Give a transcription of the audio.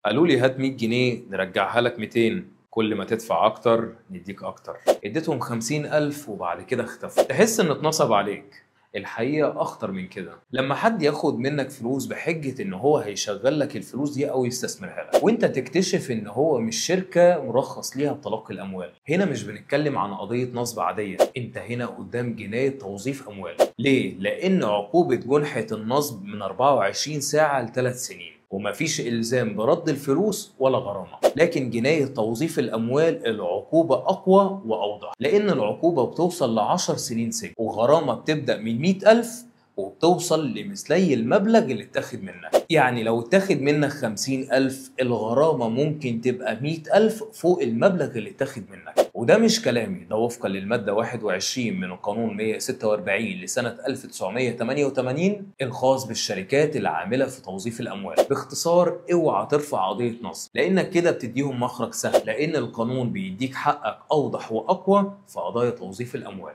قالوا لي هات 100 جنيه نرجعها لك 200، كل ما تدفع اكتر نديك اكتر. اديتهم 50,000 وبعد كده اختفوا. تحس ان اتنصب عليك. الحقيقة اخطر من كده، لما حد ياخد منك فلوس بحجة ان هو هيشغل لك الفلوس دي او يستثمرها لك، وانت تكتشف ان هو مش شركة مرخص ليها بتلقي الاموال. هنا مش بنتكلم عن قضية نصب عادية، انت هنا قدام جناية توظيف اموال. ليه؟ لان عقوبة جنحة النصب من 24 ساعة ل3 سنين، ومفيش إلزام برد الفلوس ولا غرامة. لكن جناية توظيف الأموال العقوبة أقوى وأوضح، لأن العقوبة بتوصل ل10 سنين سجن، وغرامة بتبدأ من 100,000 وبتوصل لمثلي المبلغ اللي اتاخد منك. يعني لو اتاخد منك 50,000، الغرامة ممكن تبقى 100,000 فوق المبلغ اللي اتاخد منك. وده مش كلامي، ده وفقا للمادة 21 من القانون 146 لسنة 1988 الخاص بالشركات العاملة في توظيف الأموال. باختصار، اوعى ترفع قضية نصب، لأنك كده بتديهم مخرج سهل، لأن القانون بيديك حقك أوضح وأقوى في قضايا توظيف الأموال.